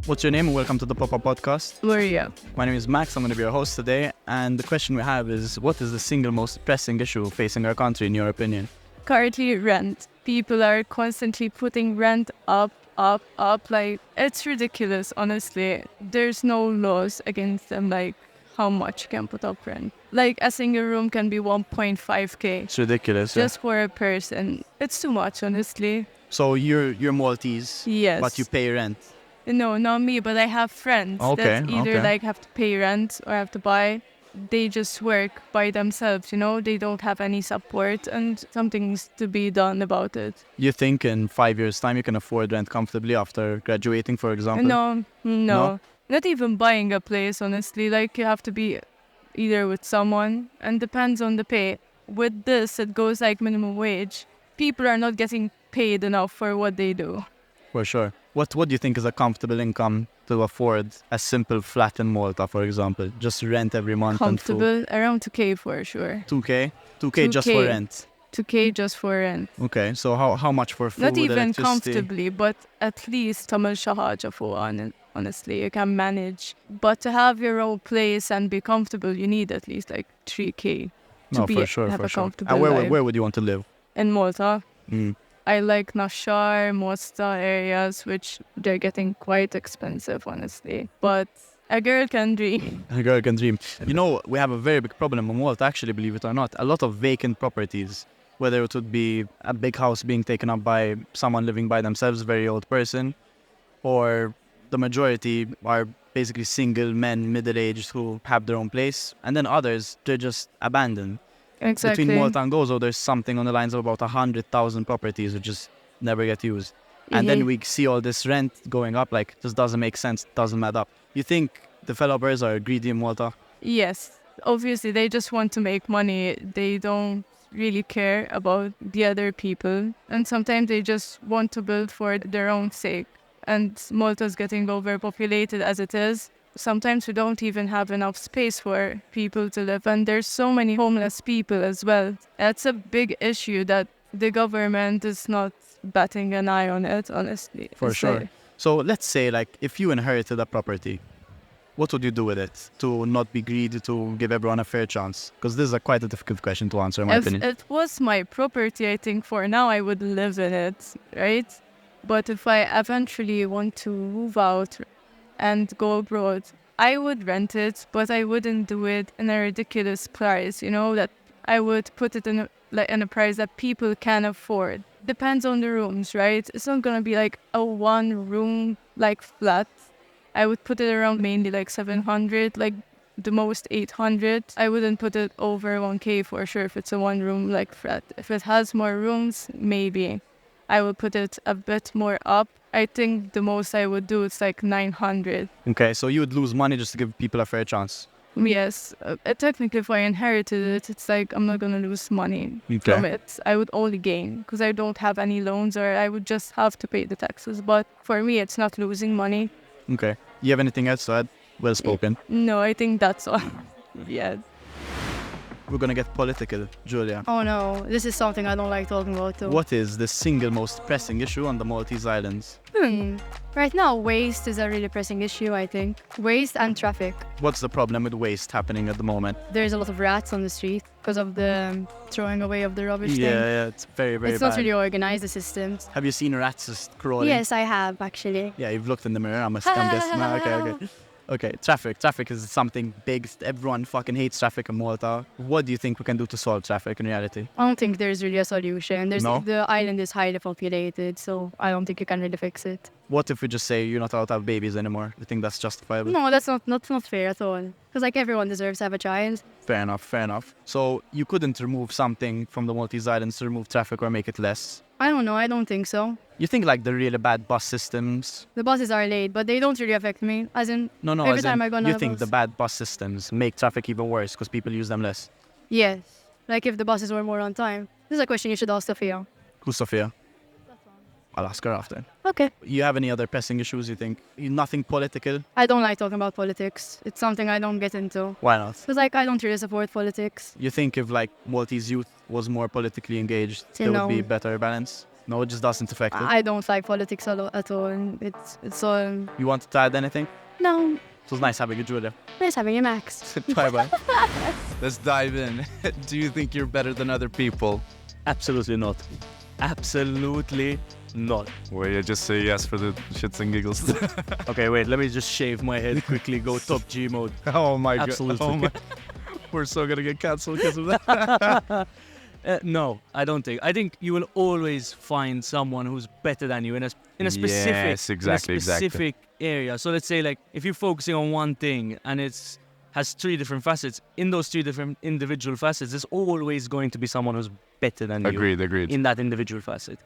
What's your name and welcome to the Pop-Up Podcast. Maria. My name is Max, I'm going to be your host today, and the question we have is, what is the single most pressing issue facing our country in your opinion? Currently, rent. People are constantly putting rent up. Like, it's ridiculous, honestly. There's no laws against them, like, how much you can put up rent. Like, a single room can be 1.5k. It's ridiculous. Just for a person. It's too much, honestly. So you're Maltese, Yes. but you pay rent. No, not me, but I have friends that either like have to pay rent or have to buy. They just work by themselves, you know? They don't have any support and something's to be done about it. You think in 5 years' time you can afford rent comfortably after graduating, for example? No. Not even buying a place, honestly. Like, you have to be either with someone and depends on the pay. With this, it goes like minimum wage. People are not getting paid enough for what they do. For sure. What do you think is a comfortable income to afford a simple flat in Malta, for example? Just rent every month. Comfortable, around 2k for sure. 2k? 2k just for rent? 2k just for rent. Okay, so how much for food, not even electricity? Comfortably, but at least tamil xi ħaġa fuq, honestly, you can manage. But to have your own place and be comfortable, you need at least like 3k to have a comfortable life. Where would you want to live? In Malta. I like Nashar, Mosta areas, which they're getting quite expensive, honestly. But a girl can dream. A girl can dream. You know, we have a very big problem in Malta, actually, believe it or not. A lot of vacant properties, whether it would be a big house being taken up by someone living by themselves, a very old person, or the majority are basically single men, middle-aged, who have their own place. And then others, they're just abandoned. Exactly. Between Malta and Gozo, there's something on the lines of about 100,000 properties which just never get used. And then we see all this rent going up, like, just doesn't make sense, doesn't add up. You think developers are greedy in Malta? Yes. Obviously, they just want to make money. They don't really care about the other people. And sometimes they just want to build for their own sake. And Malta's getting overpopulated as it is. Sometimes we don't even have enough space for people to live, and there's so many homeless people as well. That's a big issue that the government is not batting an eye on it, honestly. For sure. So let's say, like, if you inherited a property, what would you do with it to not be greedy, to give everyone a fair chance? Because this is quite a difficult question to answer, in my opinion. If it was my property, I think for now I would live in it, right? But if I eventually want to move out and go abroad, I would rent it, but I wouldn't do it in a ridiculous price, you know, that I would put it in a price that people can afford. Depends on the rooms, right? It's not going to be like a one room like flat. I would put it around mainly like 700, like the most 800. I wouldn't put it over 1k for sure if it's a one room like flat. If it has more rooms, maybe I would put it a bit more up. I think the most I would do is like 900. Okay, so you would lose money just to give people a fair chance? Yes. Technically, if I inherited it, it's like I'm not going to lose money from it. I would only gain because I don't have any loans, or I would just have to pay the taxes. But for me, it's not losing money. Okay. You have anything else to add? Well spoken. No, I think that's all. Yeah. We're going to get political, Julia. Oh no, this is something I don't like talking about too. What is the single most pressing issue on the Maltese Islands? Right now, waste is a really pressing issue, I think. Waste and traffic. What's the problem with waste happening at the moment? There's a lot of rats on the street because of the throwing away of the rubbish thing. Yeah, it's very, very It's bad. not really organized, the systems. Have you seen rats just crawling? Yes, I have, actually. Yeah, you've looked in the mirror. I'm guessing. No, okay. Okay, traffic. Traffic is something big. Everyone fucking hates traffic in Malta. What do you think we can do to solve traffic in reality? I don't think there's really a solution. No? The island is highly populated, so I don't think you can really fix it. What if we just say you're not allowed to have babies anymore? You think that's justifiable? No, that's not fair at all. Because like everyone deserves to have a child. Fair enough. So you couldn't remove something from the Maltese Islands to remove traffic or make it less? I don't know, I don't think so. You think like the really bad bus systems? The buses are late, but they don't really affect me. As in, No, every time I go on you a think bus. the bad bus systems make traffic even worse because people use them less? Yes. Like if the buses were more on time. This is a question you should ask Sophia. Who's Sophia? I'll ask her after. Okay. You have any other pressing issues, you think? Nothing political? I don't like talking about politics. It's something I don't get into. Why not? Because like I don't really support politics. You think if like Maltese youth was more politically engaged, there would be better balance? No, it just doesn't affect it. I don't like politics at all. It's all You want to add anything? no. It was nice having you, Julia. Nice having you, Max. Bye-bye. Let's dive in. Do you think you're better than other people? Absolutely not. Absolutely not. Well, you just say yes for the shits and giggles. Okay, wait, let me just shave my head quickly, go top G mode. Oh my Absolutely. god. Oh my. We're so gonna get cancelled because of that. No, I don't think. I think you will always find someone who's better than you in a specific, Yes, exactly, in a specific area. So let's say like if you're focusing on one thing and has 3 different facets, in those 3 different individual facets, there's always going to be someone who's better than you Agreed. in that individual facet.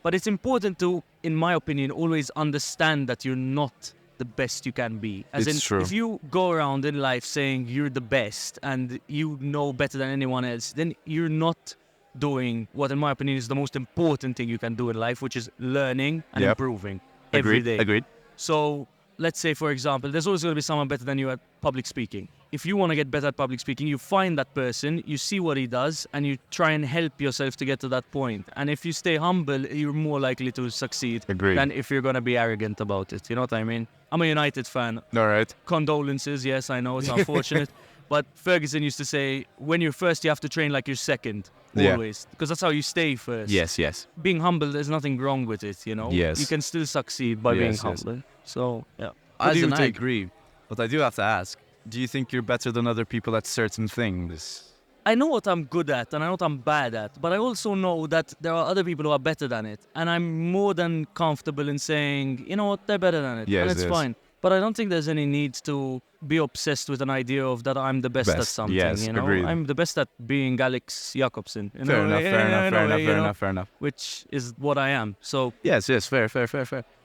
But it's important to, in my opinion, always understand that you're not the best you can be. As It's in, true. if you go around in life saying you're the best and you know better than anyone else, then you're not doing what, in my opinion, is the most important thing you can do in life, which is learning and Yep. improving every day. Agreed. So let's say, for example, there's always going to be someone better than you at public speaking. If you want to get better at public speaking, you find that person, you see what he does, and you try and help yourself to get to that point. And if you stay humble, you're more likely to succeed Agreed. than if you're going to be arrogant about it. You know what I mean? I'm a United fan. All right. Condolences, yes, I know, it's unfortunate. But Ferguson used to say, when you're first, you have to train like you're second. Yeah. Always. Because that's how you stay first. Yes. Being humble, there's nothing wrong with it, you know? Yes. You can still succeed by being Yes, yes. humble. So, yeah. What As do you in, I think? agree. But I do have to ask, do you think you're better than other people at certain things? I know what I'm good at and I know what I'm bad at, but I also know that there are other people who are better than it. And I'm more than comfortable in saying, you know what, they're better than it. Yes, and it's yes. fine. But I don't think there's any need to be obsessed with an idea of that I'm the best at Best, something. yes, You know, agreed. I'm the best at being Alex Jakobsen. You Fair know, enough, fair enough. Which is what I am. So Yes, fair.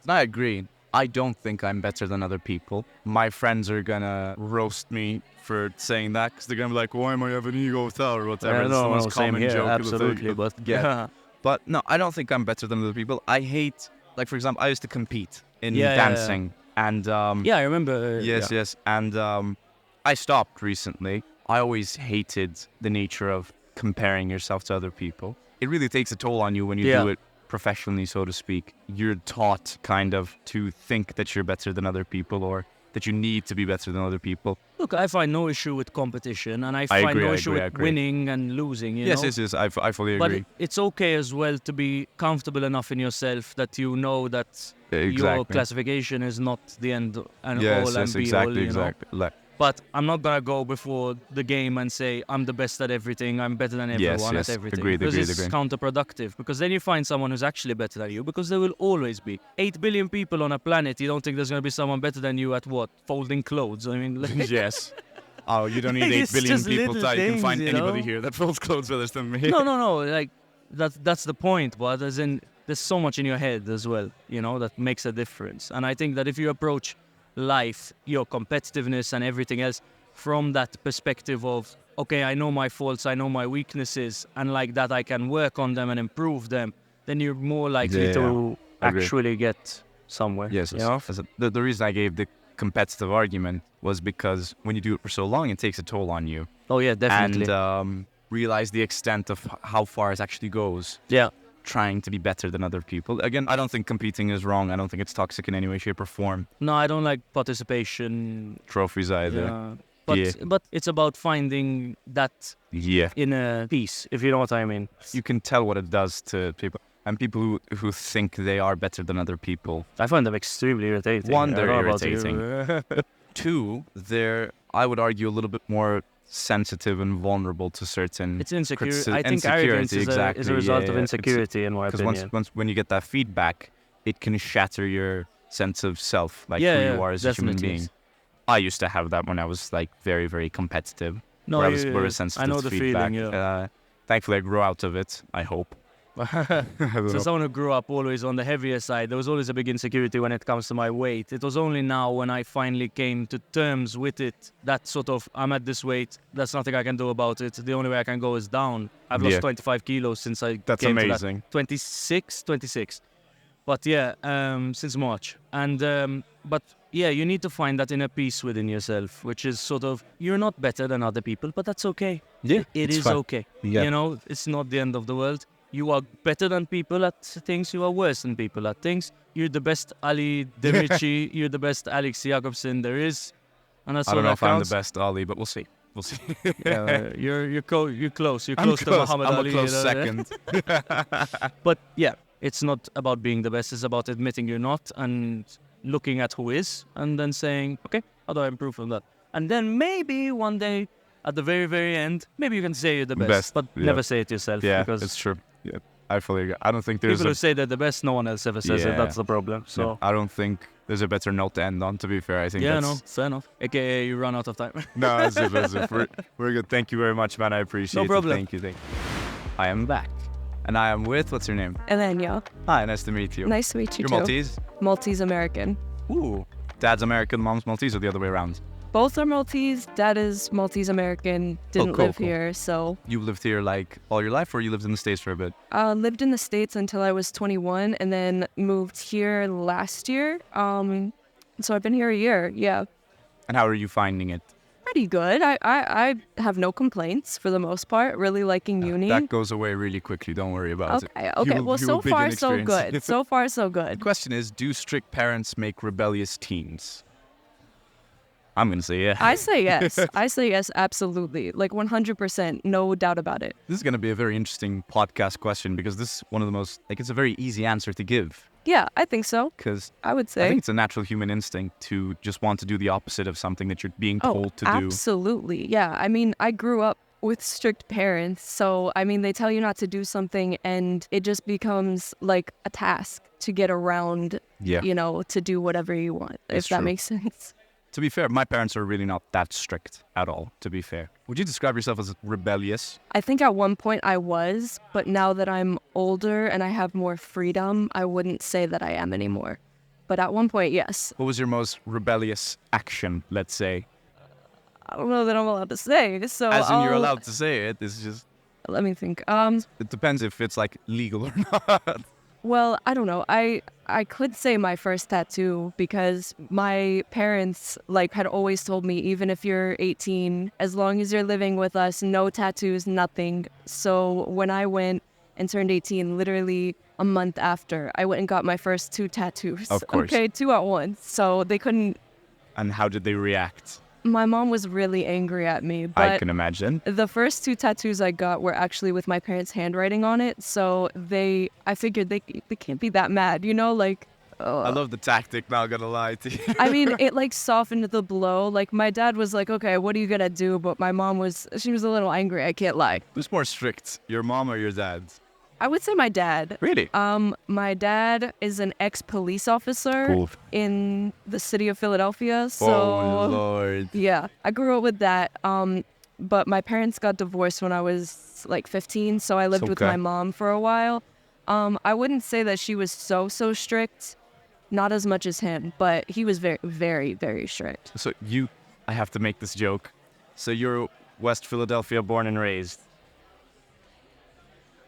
I agree. I don't think I'm better than other people. My friends are gonna roast me for saying that because they're gonna be like, "Why am I having an ego with that or whatever?" It's the most same common here, joke. absolutely. But yeah. But no, I don't think I'm better than other people. I hate, like for example, I used to compete in Yeah, dancing, and yeah, I remember. yes, and I stopped recently. I always hated the nature of comparing yourself to other people. It really takes a toll on you when you Yeah. do it professionally, so to speak. You're taught kind of to think that you're better than other people or that you need to be better than other people. Look, I find no issue with competition, and I find agree, no I issue agree, I with agree. winning and losing. You know? Yes, I fully But agree. it's okay as well to be comfortable enough in yourself that you know that your Exactly. classification is not the end and Yes, all and be exactly, all. You know? exactly. Like, But I'm not gonna go before the game and say I'm the best at everything. I'm better than everyone yes, at everything. agreed, because agreed, it's agreed. counterproductive. Because then you find someone who's actually better than you. Because there will always be 8 billion people on a planet. You don't think there's gonna be someone better than you at what? Folding clothes. I mean, like, yes. Oh, you don't need 8 It's billion just people little to. You can things, find you anybody know? here that folds clothes better than me. no. Like that's the point. But as in, there's so much in your head as well. You know that makes a difference. And I think that if you approach life, your competitiveness and everything else from that perspective of, okay, I know my faults, I know my weaknesses, and like that I can work on them and improve them, then you're more likely Yeah, to agree. actually get somewhere. Yes, you know? the reason I gave the competitive argument was because when you do it for so long, it takes a toll on you. Oh yeah, definitely. And realize the extent of how far it actually goes. yeah. Trying to be better than other people. Again, I don't think competing is wrong. I don't think it's toxic in any way, shape, or form. No, I don't like participation. Trophies either. Yeah. But Yeah. but it's about finding that Yeah. inner peace, if you know what I mean. You can tell what it does to people. And people who think they are better than other people. I find them extremely irritating. One, I they're don't know about you. irritating. Two, they're, I would argue, a little bit more sensitive and vulnerable to certain... It's insecure. critici- I think insecurity, arrogance is a exactly, result yeah, of yeah. insecurity, in my Because opinion. when you get that feedback, it can shatter your sense of self, like Yeah, who yeah, you are as a human definitely. being. I used to have that when I was like very, very competitive. No, where I was yeah, very yeah. sensitive I know to the feedback. feeling, yeah. Thankfully, I grew out of it, I hope. I don't So know. someone who grew up always on the heavier side, there was always a big insecurity when it comes to my weight. It was only now when I finally came to terms with it that sort of, I'm at this weight, there's nothing I can do about it. The only way I can go is down. I've lost Yeah. 25 kilos since I That's came amazing. to that. 26. But yeah, since March. And but yeah, you need to find that inner peace within yourself, which is sort of, you're not better than other people, but that's okay. Yeah, It it's is fine. okay. Yeah. You know, it's not the end of the world. You are better than people at things. You are worse than people at things. You're the best Ali Demici. You're the best Alex Jakobsen there is, and that's I all don't know that if I'm the counts. best Ali, but we'll see. We'll see. You're close. You're close. You're I'm close to close. Muhammad I'm Ali. a close you know? second. But yeah, it's not about being the best. It's about admitting you're not and looking at who is, and then saying, okay, how do I improve on that? And then maybe one day, at the very, very end, maybe you can say you're the best, but yeah. never say it yourself. Yeah, because it's true. Yeah, I fully agree. I don't think there's people who say they're the best, no one else ever says it. Yeah. That's the problem. So. no, I don't think there's a better note to end on, to be fair. I think Yeah, that's... no, fair enough. AKA, you run out of time. No, that's it, that's it. We're good. Thank you very much, man. I appreciate it. problem. Thank you. I am back. And I am with, what's your name? Elenia. Hi, nice to meet you. Nice to meet you You're too. Maltese? Maltese American. Ooh. Dad's American, mom's Maltese, or the other way around? Both are Maltese. Dad is Maltese American. Didn't cool, live cool. here, so You lived here like all your life, or you lived in the States for a bit? lived in the States until I was 21, and then moved here last year. So I've been here a year. Yeah, And how are you finding it? pretty good. I have no complaints for the most part. Really liking uni. That goes away really quickly. Don't worry about it. Okay. You will- Well, you so will begin far so experience. good. So far so The good. question is, do strict parents make rebellious teens? I'm going to say yeah. I say yes. I say yes. Absolutely. Like 100%. No doubt about it. This is going to be a very interesting podcast question because this is one of the most, like, it's a very easy answer to give Yeah, I think so. because I would I say. think it's a natural human instinct to just want to do the opposite of something that you're being told to do. Absolutely. Yeah. I mean, I grew up with strict parents. So, I mean, they tell you not to do something and it just becomes like a task to get around, Yeah. you know, to do whatever you want, It's if that true. makes sense. To be fair, my parents are really not that strict at all, to be fair. Would you describe yourself as rebellious? I think at one point I was, but now that I'm older and I have more freedom, I wouldn't say that I am anymore. But at one point, yes. What was your most rebellious action, let's say? I don't know that I'm allowed to say. So As in you're I'll- allowed to say it, it's just, Let me think. it depends if it's like legal or not. Well, I don't know. I could say my first tattoo because my parents like had always told me even if you're 18, as long as you're living with us, no tattoos, nothing. So when I went and turned 18, literally a month after, I went and got my first 2 tattoos. Of course. Okay, 2 at once. So they couldn't. And how did they react? My mom was really angry at me, I but can imagine. the first 2 tattoos I got were actually with my parents' handwriting on it. So I figured they can't be that mad, you know, like. I love the tactic, not gonna lie to you. I mean, it like softened the blow. Like my dad was like, okay, what are you gonna do? But my mom she was a little angry. I can't lie. Who's more strict, your mom or your dad? I would say my dad. Really? My dad is an ex-police officer Cool. in the city of Philadelphia. So Oh, Lord. yeah, I grew up with that. But my parents got divorced when I was like 15, so I lived with Okay. my mom for a while. I wouldn't say that she was so strict, not as much as him, but he was very, very, very strict. So I have to make this joke. So you're West Philadelphia born and raised.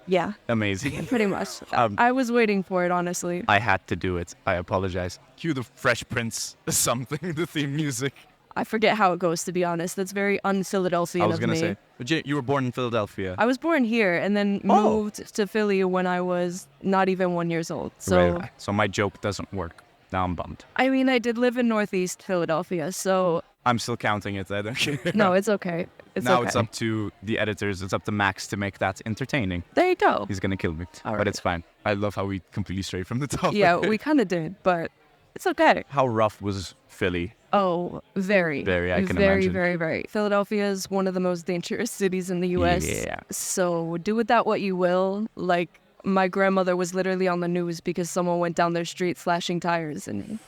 Yeah, Amazing. pretty much. Um, I was waiting for it, honestly. I had to do it. I apologize. Cue the Fresh Prince something, the theme music. I forget how it goes, to be honest. That's very un-Philadelphian I was of going to me. say. But you were born in Philadelphia. I was born here and then Oh. moved to Philly when I was not even 1 year old. So, Right. So my joke doesn't work. Now I'm bummed. I mean, I did live in Northeast Philadelphia, so I'm still counting it. I don't care. no, it's okay. It's now okay. it's up to the editors. It's up to Max to make that entertaining. There you go. He's going to kill me. All But right. it's fine. I love how we completely strayed from the topic. Yeah, we kind of did, but it's okay. How rough was Philly? Oh, very. Very, I can very, imagine. very, very. Philadelphia is one of the most dangerous cities in the U.S. Yeah. So do with that what you will. Like, my grandmother was literally on the news because someone went down their street slashing tires and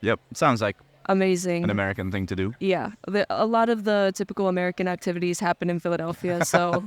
Yep. Sounds like amazing. an American thing to do. Yeah, a lot of the typical American activities happen in Philadelphia. So,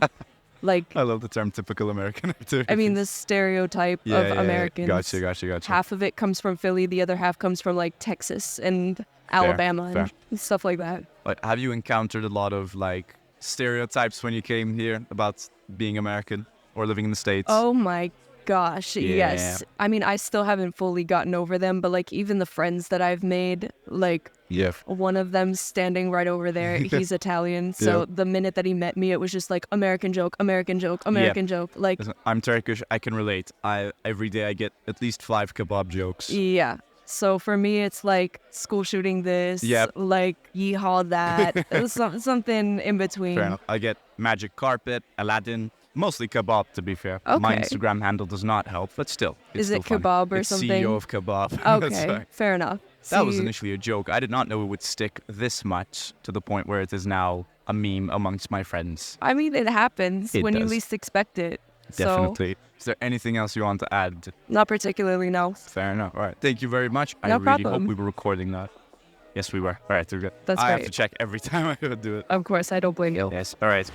like, I love the term typical American activity. I mean, this stereotype of Americans. Gotcha. Half of it comes from Philly, the other half comes from like Texas and Alabama fair. and stuff like that. Like, have you encountered a lot of like stereotypes when you came here about being American or living in the States? Oh my gosh, yes. I mean, I still haven't fully gotten over them, but like even the friends that I've made, like Yeah. one of them standing right over there, he's Italian. So the minute that he met me, it was just like American joke, American joke, American joke. Like, Listen, I'm Turkish. I can relate. Every day I get at least 5 kebab jokes. yeah. So for me, it's like school shooting this, Yep. like yeehaw that, something in between. Fair enough. I get magic carpet, Aladdin, mostly kebab to be fair. My Okay. Instagram handle does not help, but still. It's Is still it funny. kebab or It's something? CEO of kebab. That's Okay, right. fair enough. That was See- initially a joke. I did not know it would stick this much to the point where it is now a meme amongst my friends. I mean, it happens It when you does. least expect it. So, Definitely. Is there anything else you want to add? not particularly, no. Fair enough. All right. Thank you very much. I No really problem. hope we were recording that. Yes, we were. All right. We're good. That's I have great. to check every time I would do it. Of course, I don't blame you. Yes. All right.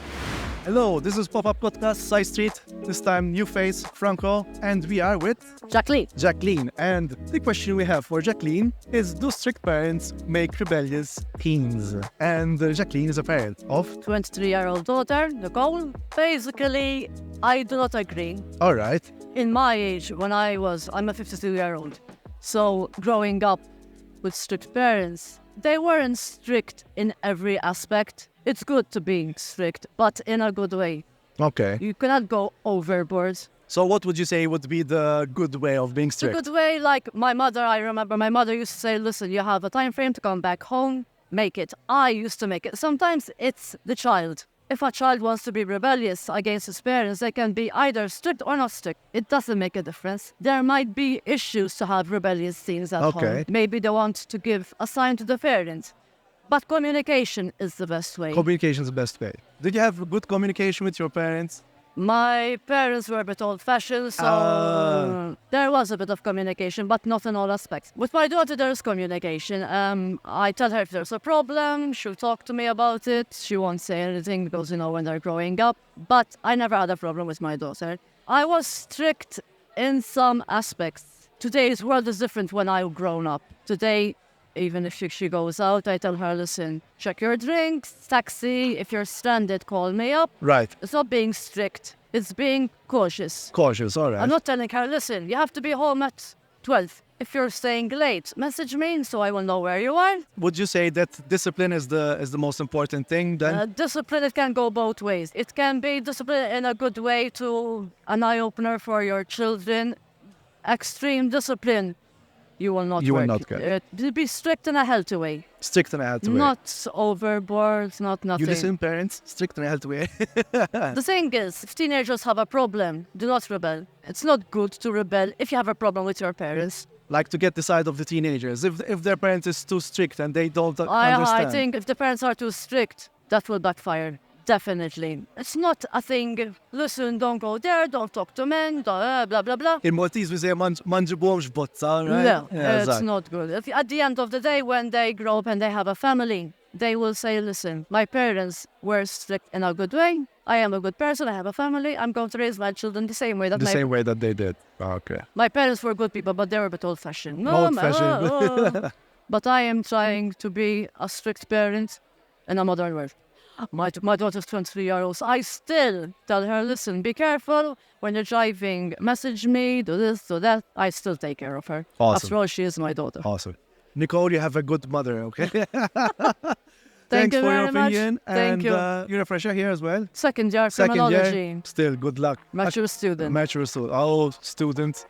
Hello, this is Pop-Up Podcast, SideStreet. This time, new face, Franco, and we are with Jacqueline. And the question we have for Jacqueline is, do strict parents make rebellious teens? And Jacqueline is a parent of... 23-year-old daughter, Nicole. Basically, I do not agree. All right. In my age, I'm a 52-year-old. So growing up with strict parents, they weren't strict in every aspect. It's good to be strict, but in a good way. Okay. You cannot go overboard. So what would you say would be the good way of being It's a strict? good way, like I remember my mother used to say, listen, you have a time frame to come back home, make it. I used to make it. Sometimes it's the child. If a child wants to be rebellious against his parents, they can be either strict or not strict. It doesn't make a difference. There might be issues to have rebellious teens at Okay. home. Maybe they want to give a sign to the parent. But communication is the best way. Communication is the best way. Did you have good communication with your parents? My parents were a bit old-fashioned, so there was a bit of communication, but not in all aspects. With my daughter, there is communication. I tell her if there's a problem, she'll talk to me about it. She won't say anything because, when they're growing up. But I never had a problem with my daughter. I was strict in some aspects. Today's world is different when I've grown up. Today, even if she goes out, I tell her, listen, check your drinks, taxi. If you're stranded, call me up. Right. It's not being strict. It's being cautious. Cautious, all right. I'm not telling her, listen, you have to be home at 12. If you're staying late, message me so I will know where you are. Would you say that discipline is the most important thing then? Discipline, it can go both ways. It can be discipline in a good way to an eye-opener for your children. Extreme discipline, you will not You will work. not get. Be strict in a healthy way. Strict and a healthy way. Not overboard, not nothing. You listen, parents? Strict and a healthy way. The thing is, if teenagers have a problem, do not rebel. It's not good to rebel if you have a problem with your parents. Like to get the side of the teenagers. If their parents is too strict and they don't I understand. think if the parents are too strict, that will backfire. Definitely. It's not a thing, listen, don't go there, don't talk to men, blah, blah, blah. In Maltese we say manġibomx bozza, right? No, Yeah, it's exactly. not good. If, at the end of the day, when they grow up and they have a family, they will say, listen, my parents were strict in a good way. I am a good person, I have a family, I'm going to raise my children the same way that The same way that they did. Okay. my parents were good people, but they were a bit old-fashioned. Old-fashioned. But I am trying to be a strict parent in a modern world. My daughter's 23-year-old. I still tell her, listen, be careful when you're driving. Message me, do this, do that. I still take care of her. Awesome. After all, she is my daughter. Awesome. Nicole, you have a good mother, okay? Thank Thanks you for very your much. opinion. Thank and you. You're a fresher here as well? Second year Second criminology. year? Still, good luck. Mature student. Mature student. Oh, student.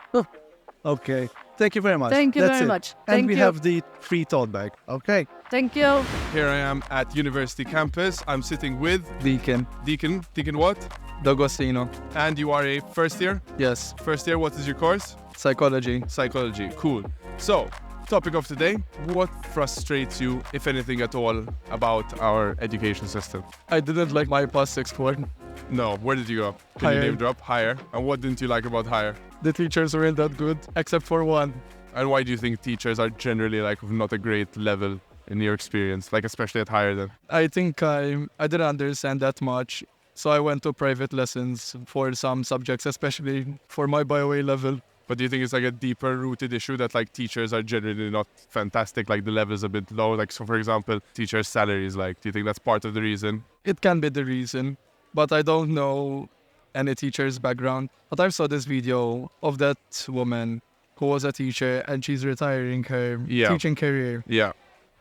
Okay. Thank you very much. Thank you That's very it. much. And Thank we you. have the free tote bag. Okay. Thank you. Here I am at University Campus. I'm sitting with Deacon Deacon what? D'Agostino. And you are a first year? Yes, First year, what is your course? psychology. Psychology. Cool. So, topic of today, what frustrates you, if anything at all, about our education system? I didn't like my past export. No, where did you go? Can you Higher. name drop? Higher. And what didn't you like about higher? The teachers weren't that good, except for one. And why do you think teachers are generally like of not a great level in your experience, like especially at higher then? I think I didn't understand that much, so I went to private lessons for some subjects, especially for my bio A level. But do you think it's like a deeper rooted issue that like teachers are generally not fantastic, like the level's a bit low? Like, so for example, teachers' salaries, like, do you think that's part of the reason? It can be the reason, but I don't know any teacher's background. But I saw this video of that woman who was a teacher and she's retiring her teaching career. Yeah.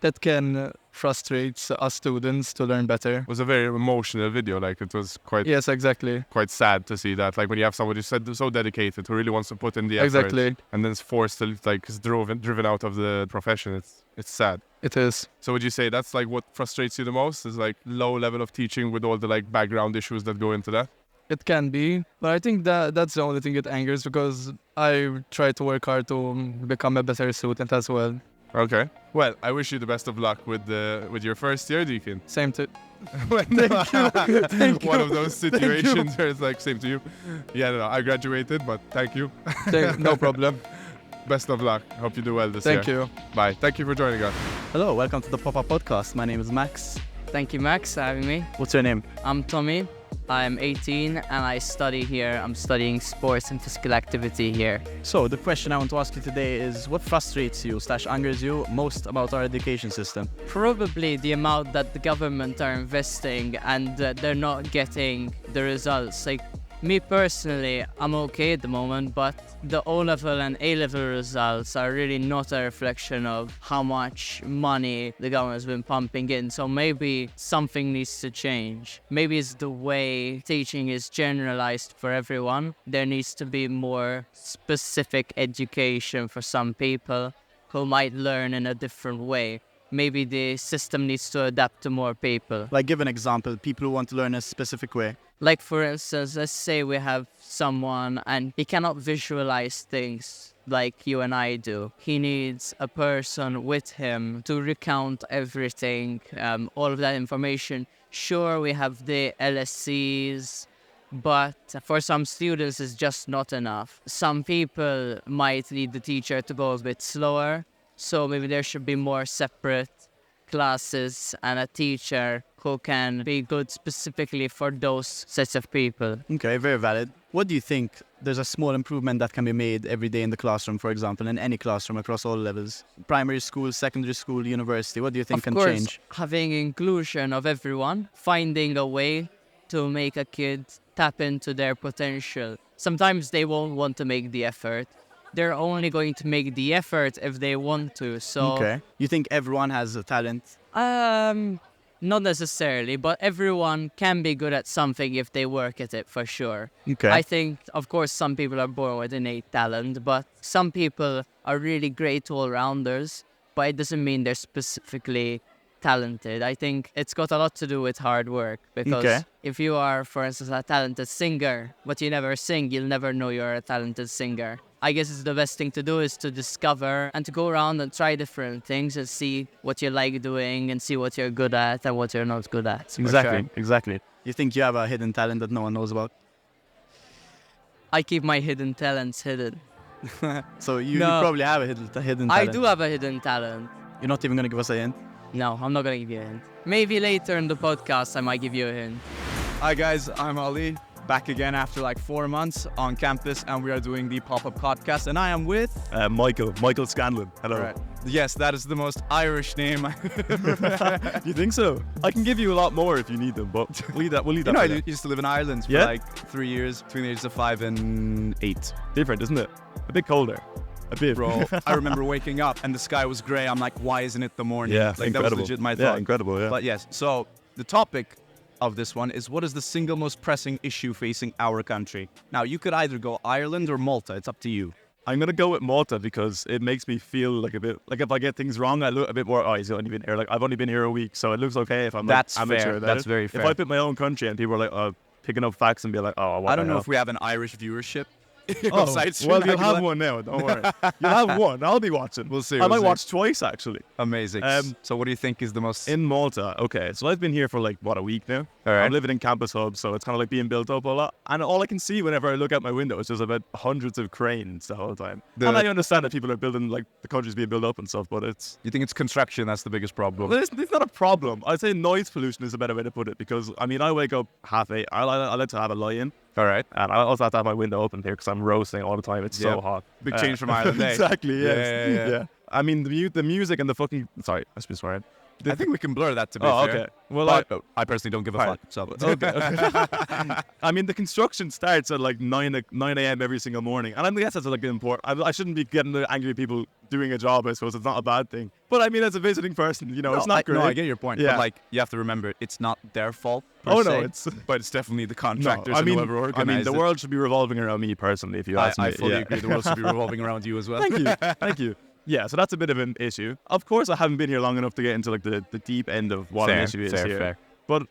That can frustrate us students to learn better. It was a very emotional video. Like, it was quite Yes, exactly. quite sad to see that. Like, when you have somebody so dedicated who really wants to put in the effort, Exactly. and then is forced to, like, is driven out of the profession. It's sad. It is. So would you say that's like what frustrates you the most, is like low level of teaching with all the like background issues that go into that? It can be, but I think that's the only thing that angers, because I try to work hard to become a better student as well. Okay. Well, I wish you the best of luck with your first year, Deacon. Same to. One of those situations where it's like, same to you. Yeah, no, I graduated, but thank you. No problem. Best of luck. Hope you do well this year. Thank you. Bye. Thank you for joining us. Hello, welcome to the Pop-Up Podcast. My name is Max. Thank you, Max, for having me. What's your name? I'm Tommy. I'm 18 and I study here. I'm studying sports and physical activity here. So the question I want to ask you today is, what frustrates you / angers you most about our education system? Probably the amount that the government are investing and they're not getting the results. Like, me personally, I'm okay at the moment, but the O-level and A-level results are really not a reflection of how much money the government's been pumping in. So maybe something needs to change. Maybe it's the way teaching is generalized for everyone. There needs to be more specific education for some people who might learn in a different way. Maybe the system needs to adapt to more people. Like, give an example, people who want to learn a specific way. Like, for instance, let's say we have someone and he cannot visualize things like you and I do. He needs a person with him to recount everything, all of that information. Sure, we have the LSCs, but for some students it's just not enough. Some people might need the teacher to go a bit slower, so maybe there should be more separate classes and a teacher who can be good specifically for those sets of people. Okay, very valid. What do you think there's a small improvement that can be made every day in the classroom, for example, in any classroom across all levels? Primary school, secondary school, university, what do you think can change? Having inclusion of everyone, finding a way to make a kid tap into their potential. Sometimes they won't want to make the effort. They're only going to make the effort if they want to. So Okay. You think everyone has a talent? not necessarily, but everyone can be good at something if they work at it, for sure. Okay. I think, of course, some people are born with innate talent, but some people are really great all-rounders, but it doesn't mean they're specifically talented. I think it's got a lot to do with hard work, because if you are, for instance, a talented singer, but you never sing, you'll never know you're a talented singer. I guess it's the best thing to do is to discover and to go around and try different things and see what you like doing and see what you're good at and what you're not good at. Exactly. You think you have a hidden talent that no one knows about? I keep my hidden talents hidden. So you No. probably have a hidden talent. I do have a hidden talent. You're not even going to give us a hint? No, I'm not going to give you a hint. Maybe later in the podcast I might give you a hint. Hi guys, I'm Ali, back again after like 4 months on campus, and we are doing the pop-up podcast, and I am with... Michael Scanlon. Hello. Right. Yes, that is the most Irish name. You think so? I can give you a lot more if you need them, but we'll leave that. You know, for I now. used to live in Ireland for Yeah? like 3 years, between the ages of 5 and 8. Different, isn't it? A bit colder. A bit. Bro, I remember waking up and the sky was grey. I'm like, why isn't it the morning? Yeah, like incredible. that was legit my Yeah, thought. incredible, yeah. But yes, so the topic of this one is, what is the single most pressing issue facing our country? Now, you could either go Ireland or Malta. It's up to you. I'm gonna go with Malta because it makes me feel like a bit like if I get things wrong, I look a bit more. Oh, he's only been here. Like I've only been here a week, so it looks okay if I'm That's like amateur. fair. about That's it. very If fair. I pick my own country and people are like, picking up facts and be like, oh, what I don't the know hell? if we have an Irish viewership. Oh, SideStreet. well, you'll have one now. Don't worry. You'll have one. I'll be watching. We'll see. I we'll might see. watch twice actually. Amazing. So what do you think is the most... In Malta, okay. So I've been here for like, a week now. All right. I'm living in Campus Hub, so it's kind of like being built up a lot. And all I can see whenever I look out my window is just about hundreds of cranes the whole time. And I understand that people are building, like, the country's being built up and stuff, but it's... You think it's construction that's the biggest problem? Well, it's not a problem. I'd say noise pollution is a better way to put it, because, I mean, I wake up 8:30. I like to have a lie-in. All right. And I also have to have my window open here because I'm roasting all the time. It's so hot. Big change from Ireland, eh? Exactly, yes. Yeah. I mean, the music and the fucking... Sorry, I should be swearing. I think we can blur that to be Oh, fair. okay. Well, But I personally don't give a Right. fuck. So okay. I mean, the construction starts at like 9 a.m. every single morning, and I guess that's like important. I shouldn't be getting the angry people doing a job. I suppose it's not a bad thing. But I mean, as a visiting person, you know, it's not great. No, I get your point. Yeah. But like, you have to remember, it's not their fault. Per Oh, se, no, it's but it's definitely the no. contractors I mean, and whoever organized the it. world should be revolving around me personally. If you ask me, I fully yeah. agree. The world should be revolving around you as well. Thank you. Thank you. Yeah, so that's a bit of an issue. Of course, I haven't been here long enough to get into like the deep end of what an issue is here. Fair. But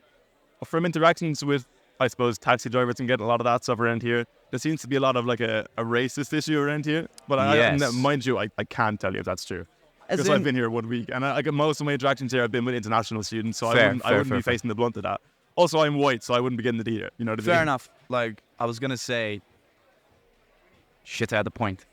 from interactions with, I suppose, taxi drivers and getting a lot of that stuff around here, there seems to be a lot of like a racist issue around here. But Yes. mind you, I can't tell you if that's true. As Because in- I've been here 1 week, and I get most of my interactions here have been with international students, so I wouldn't be facing the blunt of that. Also, I'm white, so I wouldn't be getting it either. You know what I mean? Fair enough. Like, I was gonna say, shit, I had the point.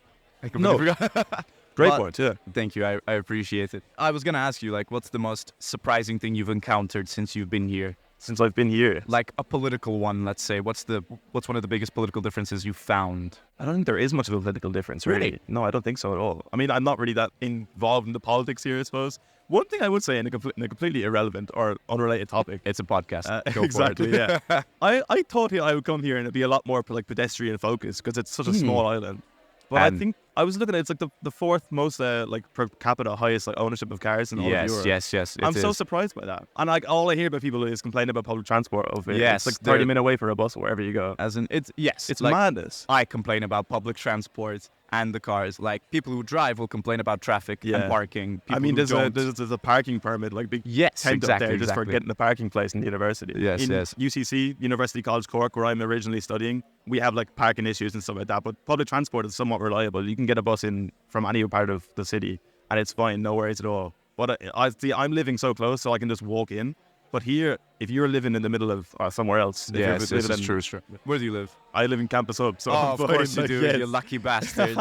I No. completely forgot. Great But- point, yeah. Thank you. I appreciate it. I was gonna ask you, like, what's the most surprising thing you've encountered since you've been here? Since I've been here. Like a political one, let's say. What's one of the biggest political differences you found? I don't think there is much of a political difference, really. Really? No, I don't think so at all. I mean, I'm not really that involved in the politics here, I suppose. One thing I would say in a completely irrelevant or unrelated topic. It's a podcast. Go Exactly, for it. yeah. I thought I would come here and it'd be a lot more like pedestrian focused because it's such a small island. But I And- think I was looking at it, it's like the fourth most like per capita highest like ownership of cars in all of Europe. yes. I'm so is. surprised by that. And like all I hear about people is complaining about public transport over here. Yes, It's like they're- 30 minutes away for a bus or wherever you go. As in, it's It's like, madness. I complain about public transport and the cars. Like people who drive will complain about traffic Yeah. and parking. People I mean, who there's don't. there's a parking permit, like big Yes, tent up exactly, there just for exactly. getting a parking place in the university. Yes, in yes. UCC, University College Cork, where I'm originally studying, we have like parking issues and stuff like that. But public transport is somewhat reliable. You can get a bus in from any part of the city, and it's fine, no worries at all. But I see, I'm living so close, so I can just walk in. But here, if you're living in the middle of somewhere else, if you're Yes, this living is in- true, it's true. Where do you live? I live in Campus Hub, so Oh, I'm of fine, course you like, do, yes. you lucky bastard.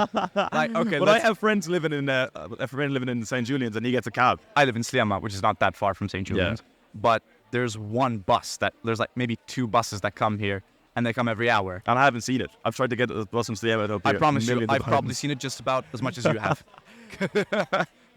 Like, okay, But I have friends living in St. Julian's, and he gets a cab. I live in Sliema, which is not that far from St. Julian's. But there's one bus there's like maybe 2 buses that come here, and they come every hour. And I haven't seen it. I've tried to get the bus from Sliema up I here promise you, millions of I've probably times. seen it just about as much as you have.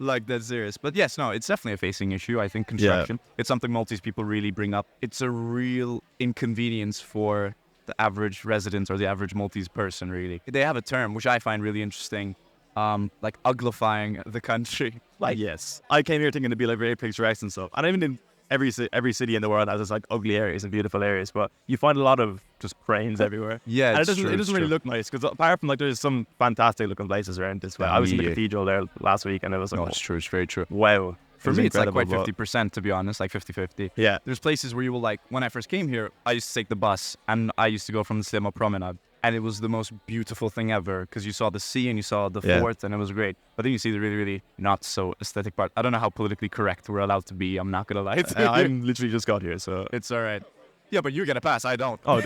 Like, that's serious. But yes, no, it's definitely a facing issue. I think construction. It's something Maltese people really bring up. It's a real inconvenience for the average resident or the average Maltese person, really. They have a term, which I find really interesting, like uglifying the country. Like, yes. I came here thinking it'd be like very picturesque and stuff. And even in every city in the world has its like ugly areas and beautiful areas, but you find a lot of just cranes everywhere. Yeah, and it's it doesn't true, it it's doesn't really true. look nice because apart from like there's some fantastic looking places around this way. I was in the Yeah. cathedral there last week and it was like, No, it's true. It's very true. wow. For was me, it's like incredible, quite but- 50%, to be honest, like 50-50. Yeah. There's places where you will like, when I first came here, I used to take the bus and I used to go from the Sliema Promenade. And it was the most beautiful thing ever because you saw the sea and you saw the Yeah. fort and it was great. But then you see the really, really not so aesthetic part. I don't know how politically correct we're allowed to be. I'm not going to lie to you. I'm literally just got here, so It's all right. Yeah, but you get a pass. I don't. oh,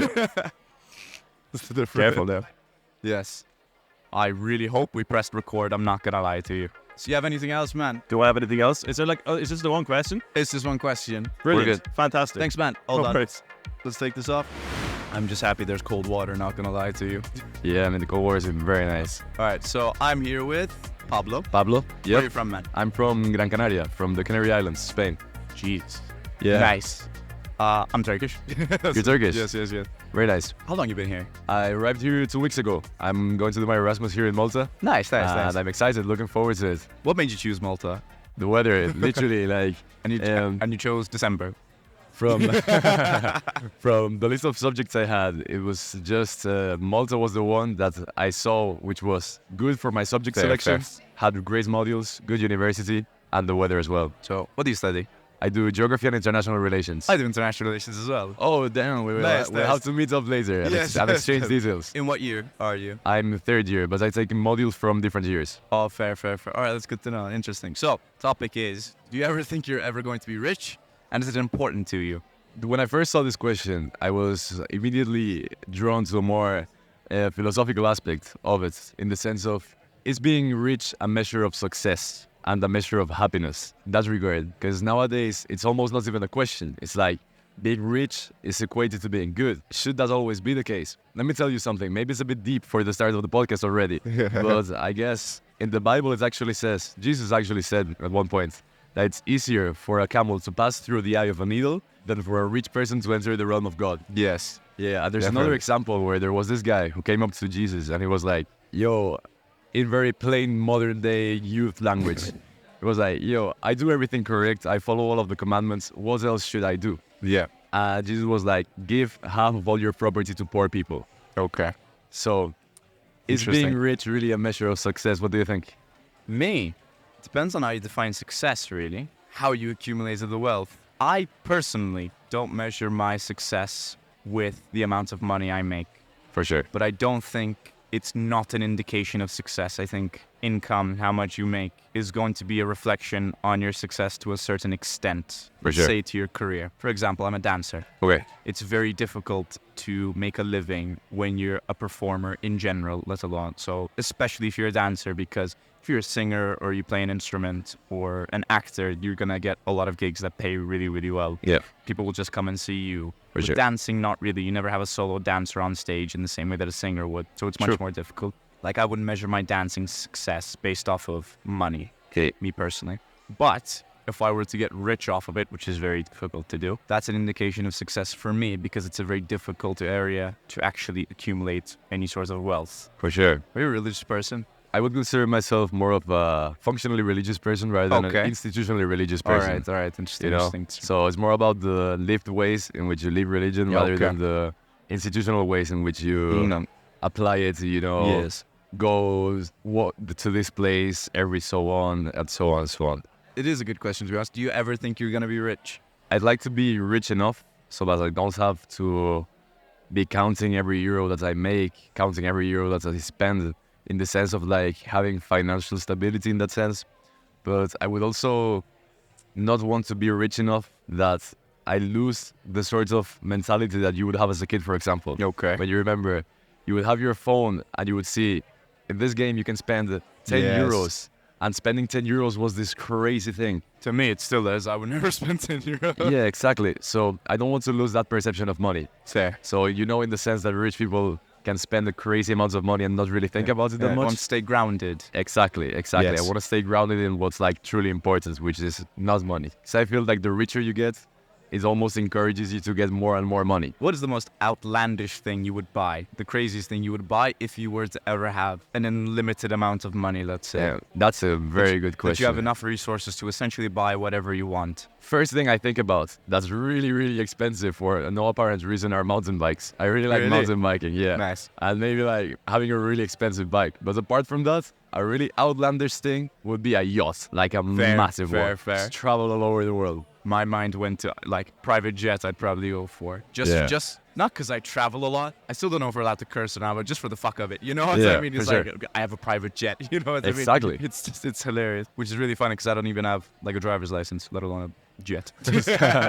careful there. Yes. I really hope we pressed record. I'm not going to lie to you. So you have anything else, man? Do I have anything else? Is there like is this the one question? It's just one question. Brilliant. Fantastic. Thanks, man. All No done. worries. Let's take this off. I'm just happy there's cold water, not gonna lie to you. Yeah, I mean, the cold war is very nice. All right, so I'm here with Pablo. Pablo? Where are you Yep. from, man? I'm from Gran Canaria, from the Canary Islands, Spain. Jeez. Yeah. Nice. I'm Turkish. You're Turkish? Yes. Very nice. How long you been here? I arrived here 2 weeks ago. I'm going to do my Erasmus here in Malta. Nice. And I'm excited, looking forward to it. What made you choose Malta? The weather, literally, like, And you chose December. from from the list of subjects I had, it was just Malta was the one that I saw, which was good for my subject Fair, selections, had great modules, good university, and the weather as well. So, what do you study? I do geography and international relations. I do international relations as well. Oh, damn, we'll Nice. have to meet up later and, and exchange details. In what year are you? I'm third year, but I take modules from different years. Oh, fair. All right, that's good to know. Interesting. So, topic is, do you ever think you're ever going to be rich? And is it important to you? When I first saw this question, I was immediately drawn to a more philosophical aspect of it, in the sense of, is being rich a measure of success and a measure of happiness? That's regard, because nowadays it's almost not even a question. It's like being rich is equated to being good. Should that always be the case? Let me tell you something. Maybe it's a bit deep for the start of the podcast already, but I guess in the Bible it actually says, Jesus actually said at one point, that it's easier for a camel to pass through the eye of a needle than for a rich person to enter the realm of God. Yes. Yeah, and there's Definitely. another example where there was this guy who came up to Jesus and he was like, yo, in very plain modern day youth language, it was like, yo, I do everything correct. I follow all of the commandments. What else should I do? Yeah. Jesus was like, give half of all your property to poor people. Okay. So is being Interesting. rich really a measure of success? What do you think? Me? Depends on how you define success, really. How you accumulated the wealth. I personally don't measure my success with the amount of money I make. For sure. But I don't think it's not an indication of success. I think income, how much you make, is going to be a reflection on your success to a certain extent. For Let's sure. say to your career. For example, I'm a dancer. Okay. It's very difficult to make a living when you're a performer in general, let alone. So especially if you're a dancer, because if you're a singer or you play an instrument or an actor, you're going to get a lot of gigs that pay really, really well. Yeah. People will just come and see you. For With sure. dancing, not really. You never have a solo dancer on stage in the same way that a singer would. So it's much True. more difficult. Like, I wouldn't measure my dancing success based off of money, Okay. me personally. But if I were to get rich off of it, which is very difficult to do, that's an indication of success for me because it's a very difficult area to actually accumulate any sort of wealth. For sure. Are you a religious person? I would consider myself more of a functionally religious person rather than Okay. an institutionally religious All person. right. Interesting. You know? interesting. So it's more about the lived ways in which you live religion Yeah, rather okay. than the institutional ways in which you No. apply it, you know, Yes. go to this place every so on and so on and so on. It is a good question to ask. Do you ever think you're going to be rich? I'd like to be rich enough so that I don't have to be counting every euro that I make, counting every euro that I spend, in the sense of like having financial stability in that sense. But I would also not want to be rich enough that I lose the sort of mentality that you would have as a kid, for example. Okay. When you remember, you would have your phone and you would see, in this game you can spend 10 Yes. euros. And spending 10 euros was this crazy thing. To me, it still is. I would never spend 10 euros. Yeah, exactly. So I don't want to lose that perception of money. Fair. So, you know, in the sense that rich people can spend the crazy amounts of money and not really think about it that I much. want to stay grounded. Exactly. Yes. I want to stay grounded in what's like truly important, which is not money. So I feel like the richer you get, it almost encourages you to get more and more money. What is the most outlandish thing you would buy? The craziest thing you would buy if you were to ever have an unlimited amount of money, let's say? Yeah, that's a very good That question. you have enough resources to essentially buy whatever you want. First thing I think about that's really, really expensive for no apparent reason are mountain bikes. I really like Really? mountain biking, yeah. Nice. And maybe like having a really expensive bike. But apart from that, a really outlandish thing would be a yacht, like a massive one. fair. Just travel all over the world. My mind went to like private jet. I'd probably go for just not because I travel a lot. I still don't know if we're allowed to curse or not, but just for the fuck of it. You know what Yeah, I mean? It's for like sure. I have a private jet. You know what I mean? Exactly. It's hilarious, which is really funny because I don't even have like a driver's license, let alone a jet.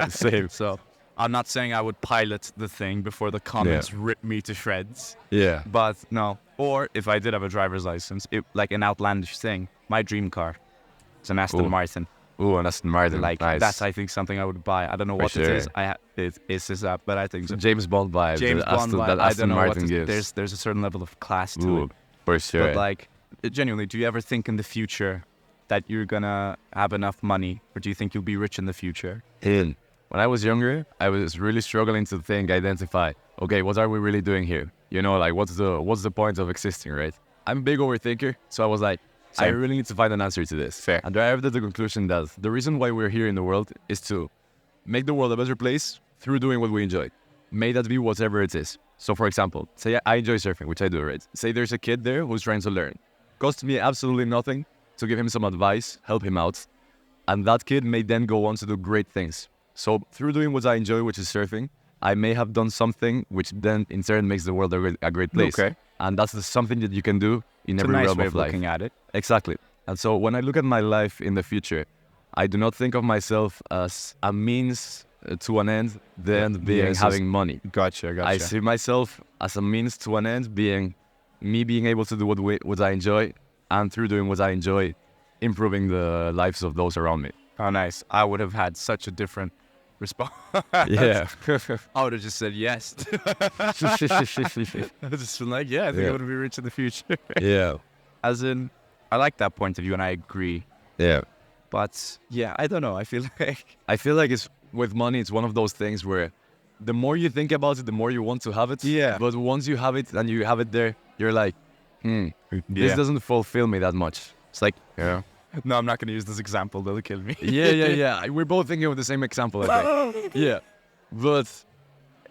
Same. So I'm not saying I would pilot the thing before the comments rip me to shreds. Yeah. But no. Or if I did have a driver's license, like an outlandish thing, my dream car. It's an Aston Ooh. Martin. Ooh, and Aston Martin. Like nice. that's I think something I would buy. I don't know For what it sure. is. It is that, but I think so. James Bond vibe. James that Bond. Aston, vibe, that I Aston don't know Martin what gives. there's a certain level of class to Ooh, it. for sure. But like, genuinely, do you ever think in the future that you're gonna have enough money, or do you think you'll be rich in the future? When I was younger, I was really struggling to identify, okay, what are we really doing here? You know, like what's the point of existing, right? I'm a big overthinker, so I was like, I Same. really need to find an answer to this. Fair. And I arrived at the conclusion that the reason why we're here in the world is to make the world a better place through doing what we enjoy. May that be whatever it is. So for example, say I enjoy surfing, which I do, right? Say there's a kid there who's trying to learn. Costs me absolutely nothing to give him some advice, help him out. And that kid may then go on to do great things. So through doing what I enjoy, which is surfing, I may have done something which then in turn makes the world a great place. Okay. And that's something that you can do in It's a every nice realm way of of life. looking at it. Exactly. And so when I look at my life in the future, I do not think of myself as a means to an end, the end being Yes, having money. Gotcha. I see myself as a means to an end being me being able to do what I enjoy, and through doing what I enjoy, improving the lives of those around me. Oh, nice. I would have had such a different response. Yeah. I would have just said yes. I just been like, yeah, I think Yeah. I want to be rich in the future. Yeah. As in, I like that point of view and I agree. Yeah. But yeah, I don't know. I feel like it's with money, it's one of those things where the more you think about it, the more you want to have it. Yeah. But once you have it and you have it there, you're like, this doesn't fulfill me that much. It's like, yeah. No, I'm not going to use this example. They'll kill me. Yeah. We're both thinking of the same example, I think. Yeah. But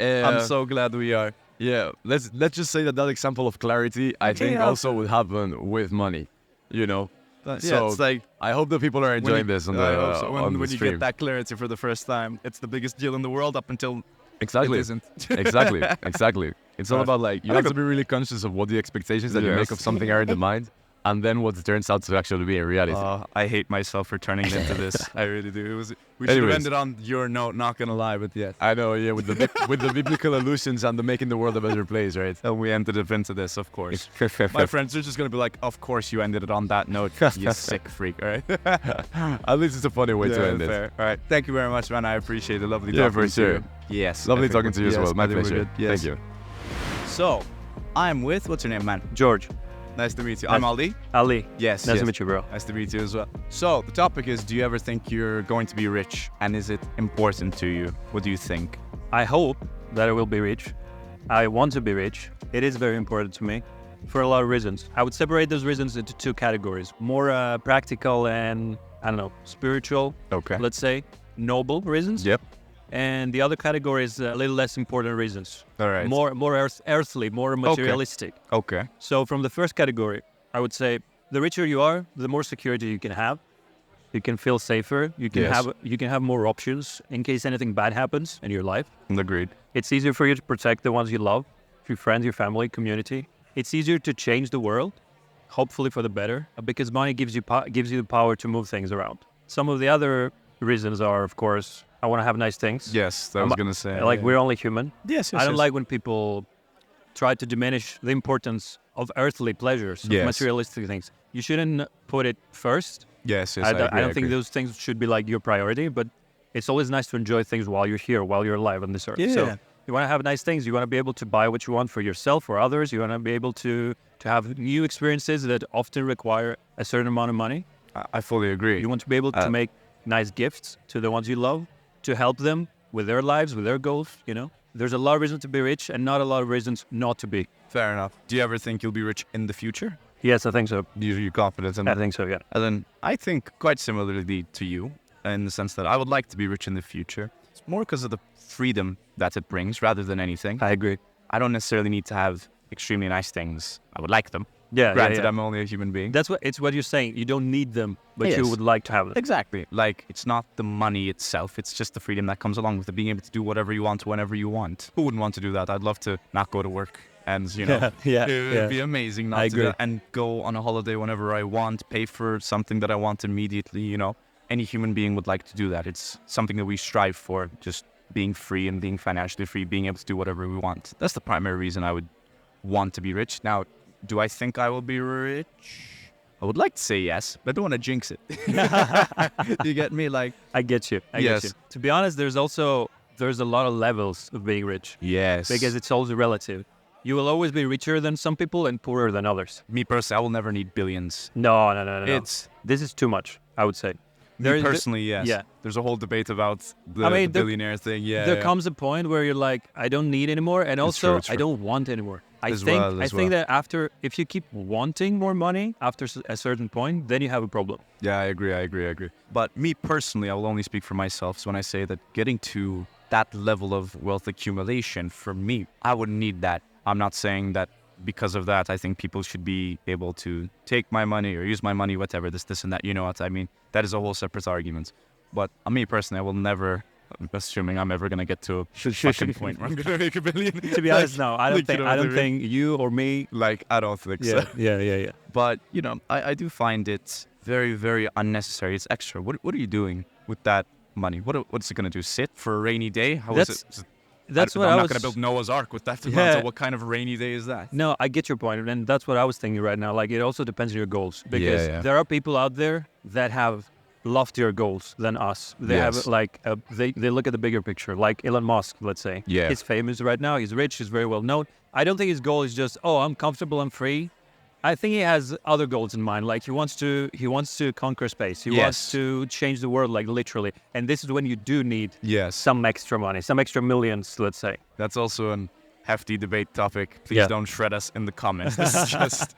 I'm so glad we are. Yeah. Let's just say that example of clarity, I think, also would happen with money. You know. So it's like I hope the people are enjoying this on the when you stream. get that clarity for the first time, it's the biggest deal in the world up until Exactly. it isn't. Exactly. It's all about like you have to be really conscious of what the expectations that you make of something are in the mind, and then what it turns out to actually be in reality. I hate myself for turning into this. I really do. We should have ended on your note. Not gonna lie, but yes. I know. Yeah, with the biblical allusions and the making the world a better place, right? And we ended up into this, of course. My friends are just gonna be like, "Of course you ended it on that note, you sick freak." All right. At least it's a funny way to end fair. it. All right. Thank you very much, man. I appreciate it. Lovely Yeah, talking for to sure. you. Yes. Lovely talking to you as well. My pleasure. Yes. Thank you. So, I'm with what's your name, man? George. Nice to meet you. I'm Ali. Ali. Yes. Nice to meet you, bro. Nice to meet you as well. So the topic is: do you ever think you're going to be rich, and is it important to you? What do you think? I hope that I will be rich. I want to be rich. It is very important to me for a lot of reasons. I would separate those reasons into two categories: more practical and spiritual. Okay. Let's say noble reasons. Yep. And the other category is a little less important reasons. All right. More earthly, more materialistic. Okay. So from the first category, I would say the richer you are, the more security you can have. You can feel safer. You can have more options in case anything bad happens in your life. Agreed. It's easier for you to protect the ones you love, your friends, your family, community. It's easier to change the world, hopefully for the better, because money gives you the power to move things around. Some of the other reasons are, of course, I want to have nice things. Yes, I was gonna say. We're only human. Yes. I don't like when people try to diminish the importance of earthly pleasures, of materialistic things. You shouldn't put it first. Yes. I don't think those things should be like your priority, but it's always nice to enjoy things while you're here, while you're alive on this earth. Yeah. So you want to have nice things. You want to be able to buy what you want for yourself or others. You want to be able to have new experiences that often require a certain amount of money. I fully agree. You want to be able to make nice gifts to the ones you love, to help them with their lives, with their goals, There's a lot of reasons to be rich and not a lot of reasons not to be. Fair enough. Do you ever think you'll be rich in the future? Yes, I think so. You're confident in that? I think so, yeah. And then I think quite similarly to you, in the sense that I would like to be rich in the future. It's more because of the freedom that it brings rather than anything. I agree. I don't necessarily need to have extremely nice things. I would like them. Yeah, Granted, I'm only a human being. That's what you're saying. You don't need them, but you would like to have them. Exactly. Like, it's not the money itself. It's just the freedom that comes along with it, being able to do whatever you want, whenever you want. Who wouldn't want to do that? I'd love to not go to work and, it would be amazing not to do that. And go on a holiday whenever I want, pay for something that I want immediately, Any human being would like to do that. It's something that we strive for, just being free and being financially free, being able to do whatever we want. That's the primary reason I would want to be rich. Now, do I think I will be rich? I would like to say yes, but I don't want to jinx it. You get me? I get you. I get you. To be honest, there's a lot of levels of being rich. Yes. Because it's also relative. You will always be richer than some people and poorer than others. Me personally, I will never need billions. No. This is too much, I would say. Me personally, yes. Yeah. There's a whole debate about the billionaire thing. Yeah. There comes a point where you're like, I don't need anymore, and also I don't want anymore. I think that if you keep wanting more money after a certain point, then you have a problem. Yeah, I agree. But me personally, I will only speak for myself. So when I say that getting to that level of wealth accumulation, for me, I wouldn't need that. I'm not saying that because of that, I think people should be able to take my money or use my money, whatever, this and that. You know what I mean? That is a whole separate argument. But me personally, I will never, assuming I'm ever going to get to a fucking point where I'm going to make $1 billion. To be honest, no. I don't think you or me... I don't think so. Yeah. But, I do find it very, very unnecessary. It's extra. What are you doing with that money? What's it going to do? Sit for a rainy day? I'm not going to build Noah's Ark with that amount. So what kind of rainy day is that? No, I get your point, and that's what I was thinking right now. It also depends on your goals, because there are people out there that have loftier goals than us. They have they look at the bigger picture, like Elon Musk, let's say. Yeah. He's famous right now. He's rich. He's very well known. I don't think his goal is just, I'm comfortable, I'm free. I think he has other goals in mind. Like he wants to conquer space. He wants to change the world, like literally. And this is when you do need some extra money, some extra millions, let's say. That's also an hefty debate topic. Please don't shred us in the comments. This is just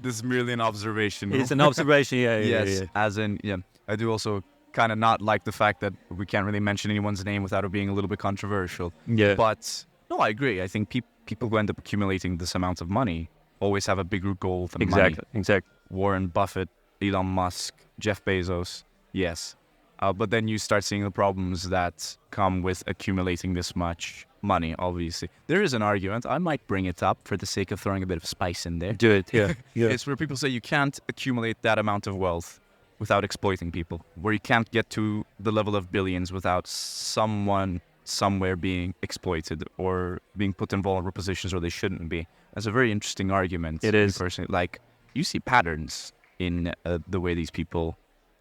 this is merely an observation. It's an observation. Yeah. As in, I do also kind of not like the fact that we can't really mention anyone's name without it being a little bit controversial. Yeah. But no, I agree. I think people who end up accumulating this amount of money always have a bigger goal than money. Exactly. Warren Buffett, Elon Musk, Jeff Bezos, yes. But then you start seeing the problems that come with accumulating this much money, obviously. There is an argument, I might bring it up for the sake of throwing a bit of spice in there. Do it, yeah. It's where people say you can't accumulate that amount of wealth without exploiting people, where you can't get to the level of billions without someone somewhere being exploited or being put in vulnerable positions where they shouldn't be. That's a very interesting argument. It is. Personally, like, you see patterns in the way these people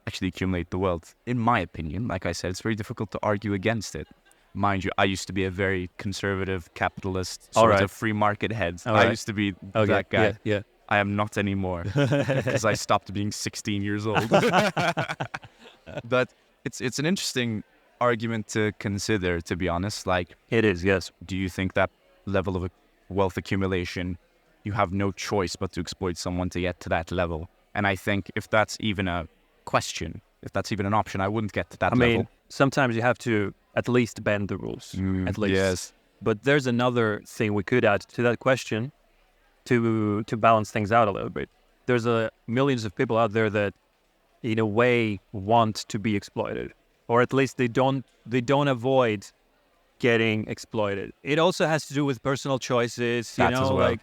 actually accumulate the wealth. In my opinion, like I said, it's very difficult to argue against it. Mind you, I used to be a very conservative capitalist sort of free market head. I used to be that guy. Yeah. I am not anymore because I stopped being 16 years old. But it's an interesting argument to consider, to be honest. Like, it is, yes. Do you think that level of wealth accumulation, you have no choice but to exploit someone to get to that level? And I think if that's even a question, if that's even an option, I wouldn't get to that level. I mean, sometimes you have to at least bend the rules, at least. Yes. But there's another thing we could add to that question to balance things out a little bit. There's millions of people out there that, in a way, want to be exploited, or at least they don't avoid getting exploited. It also has to do with personal choices. That as well. Like,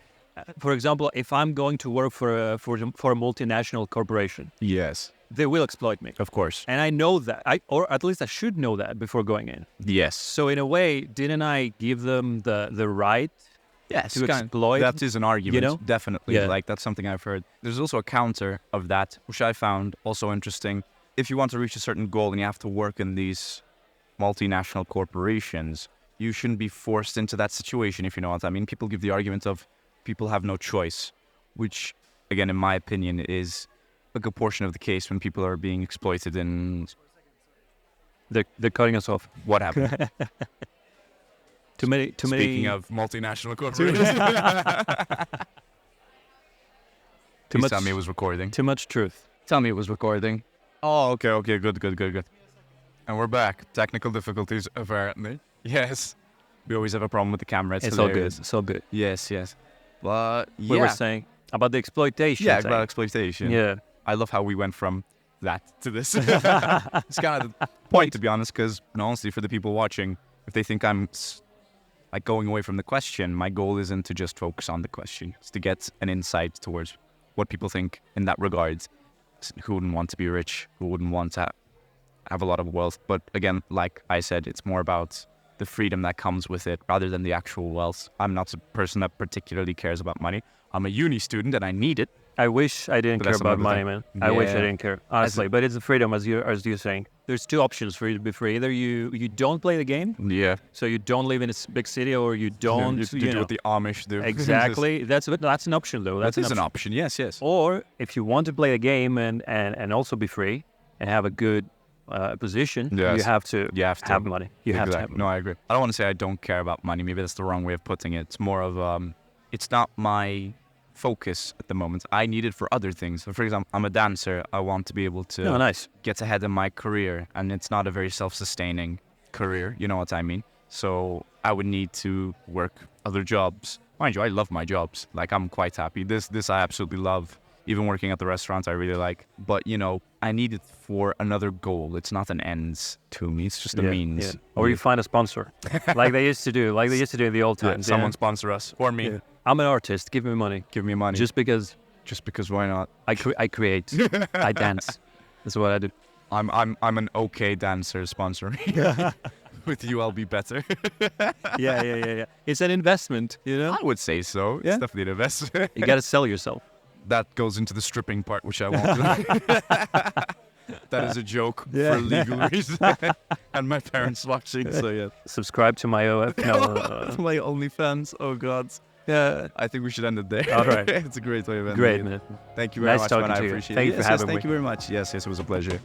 for example, if I'm going to work for a multinational corporation, yes, they will exploit me. Of course. And I know that, or at least I should know that before going in. Yes. So in a way, didn't I give them the right to exploit? That is an argument, definitely. Yeah. Like, that's something I've heard. There's also a counter of that, which I found also interesting. If you want to reach a certain goal and you have to work in these multinational corporations, you shouldn't be forced into that situation, if you know what I mean. People give the argument of people have no choice, which, again, in my opinion, is a good portion of the case when people are being exploited and... They're cutting us off. What happened? Too many... Speaking of multinational corporations. Please tell me it was recording. Too much truth. Tell me it was recording. Oh, okay, good. And we're back. Technical difficulties, apparently. Yes. We always have a problem with the camera. It's all good. It's all good. Yes. But, yeah. We were saying about the exploitation. Yeah, about exploitation. Yeah. I love how we went from that to this. It's kind of the point, to be honest, because, honestly, for the people watching, if they think I'm like going away from the question, my goal isn't to just focus on the question. It's to get an insight towards what people think in that regard. Who wouldn't want to be rich? Who wouldn't want to have a lot of wealth? But again, like I said, it's more about the freedom that comes with it rather than the actual wealth. I'm not a person that particularly cares about money. I'm a uni student and I need it. I wish I didn't care about money, man. I wish I didn't care, honestly. But it's the freedom, as you're saying. There's two options for you to be free. Either you don't play the game, so you don't live in a big city, or you don't. You do what the Amish do. Exactly. That's an option, though. That is an option. Yes. Or if you want to play the game and also be free and have a good position, you have to have money. You have to have money. No, I agree. I don't want to say I don't care about money. Maybe that's the wrong way of putting it. It's more of it's not my focus at the moment. I need it for other things. So for example, I'm a dancer. I want to be able to get ahead in my career, and it's not a very self-sustaining career. You know what I mean? So I would need to work other jobs. Mind you, I love my jobs. Like, I'm quite happy. This I absolutely love. Even working at the restaurants, I really like. But, I need it for another goal. It's not an end to me. It's just a means. Yeah. Or you find a sponsor, like they used to do, in the old times. Someone sponsor us. Or me. Yeah. I'm an artist. Give me money. Give me money. Just because, why not? I create. I dance. That's what I do. I'm an okay dancer. Sponsor me. With you, I'll be better. Yeah. It's an investment, I would say so. It's definitely an investment. You got to sell yourself. That goes into the stripping part, which I won't do. That is a joke for legal reasons. And my parents watching, so yeah. Subscribe to my OF. No. My OnlyFans. Oh, God. Yeah. I think we should end it there. All right. It's a great way of ending Great, it. man. Thank you very Nice much, talking man. I to you. appreciate Thank it. you for Yes, having thank me. you very much. Yes, it was a pleasure.